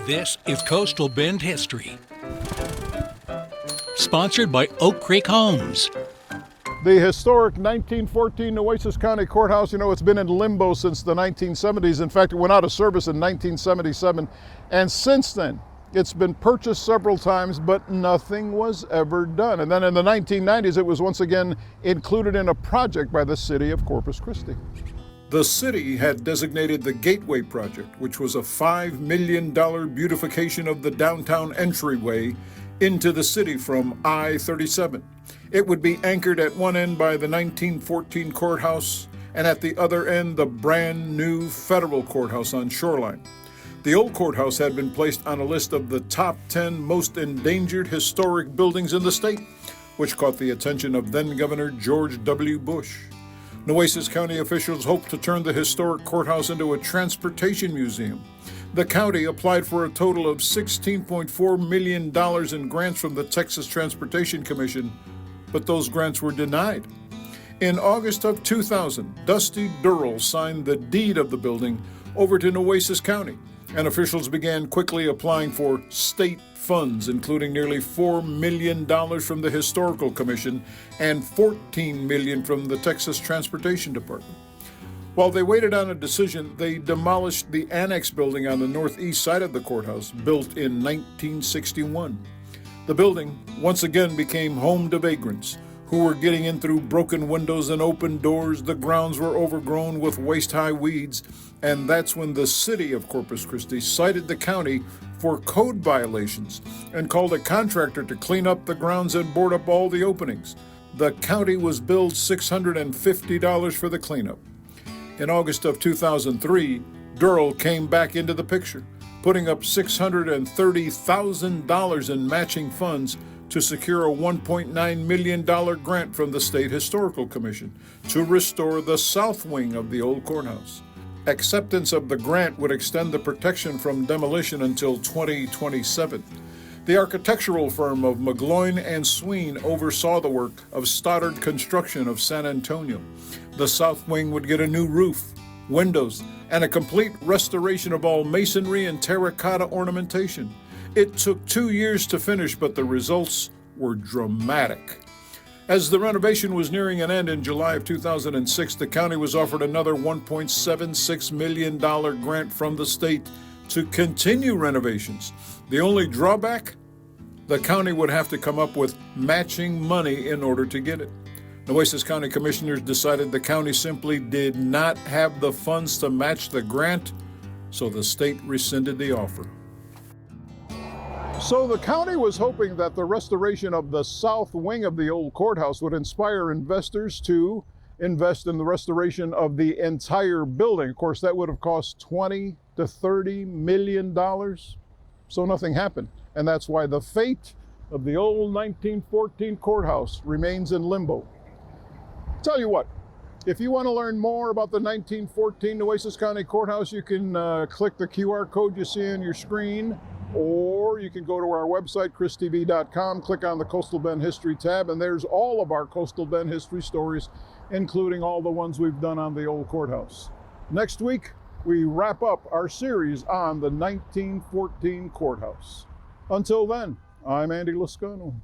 This is Coastal Bend History. Sponsored by Oak Creek Homes. The historic 1914 Nueces County Courthouse, it's been in limbo since the 1970s. In fact, it went out of service in 1977. And since then, it's been purchased several times, but nothing was ever done. And then in the 1990s, it was once again included in a project by the city of Corpus Christi. The city had designated the Gateway Project, which was a $5 million beautification of the downtown entryway into the city from I-37. It would be anchored at one end by the 1914 courthouse and at the other end the brand new federal courthouse on Shoreline. The old courthouse had been placed on a list of the top 10 most endangered historic buildings in the state, which caught the attention of then Governor George W. Bush. Nueces County officials hoped to turn the historic courthouse into a transportation museum. The county applied for a total of $16.4 million in grants from the Texas Transportation Commission, but those grants were denied. In August of 2000, Dusty Durrell signed the deed of the building over to Nueces County, and officials began quickly applying for state funds, including nearly $4 million from the Historical Commission and $14 million from the Texas Transportation Department. While they waited on a decision, they demolished the annex building on the northeast side of the courthouse, built in 1961. The building once again became home to vagrants who were getting in through broken windows and open doors. The grounds were overgrown with waist-high weeds, and that's when the city of Corpus Christi cited the county for code violations and called a contractor to clean up the grounds and board up all the openings. The county was billed $650 for the cleanup. In August of 2003, Durrell came back into the picture, putting up $630,000 in matching funds to secure a $1.9 million grant from the State Historical Commission to restore the south wing of the old courthouse. Acceptance of the grant would extend the protection from demolition until 2027. The architectural firm of McGloin and Sween oversaw the work of Stoddard Construction of San Antonio. The south wing would get a new roof, windows, and a complete restoration of all masonry and terracotta ornamentation. It took 2 years to finish, but the results were dramatic. As the renovation was nearing an end in July of 2006, the county was offered another $1.76 million grant from the state to continue renovations. The only drawback? The county would have to come up with matching money in order to get it. Nueces County Commissioners decided the county simply did not have the funds to match the grant, so the state rescinded the offer. So the county was hoping that the restoration of the south wing of the old courthouse would inspire investors to invest in the restoration of the entire building. Of course, that would have cost $20 to $30 million. So nothing happened. And that's why the fate of the old 1914 courthouse remains in limbo. Tell you what, if you want to learn more about the 1914 Nueces County Courthouse, you can click the QR code you see on your screen, or you can go to our website, christv.com, click on the Coastal Bend History tab, and there's all of our Coastal Bend history stories, including all the ones we've done on the old courthouse. Next week, we wrap up our series on the 1914 courthouse. Until then, I'm Andy Lascano.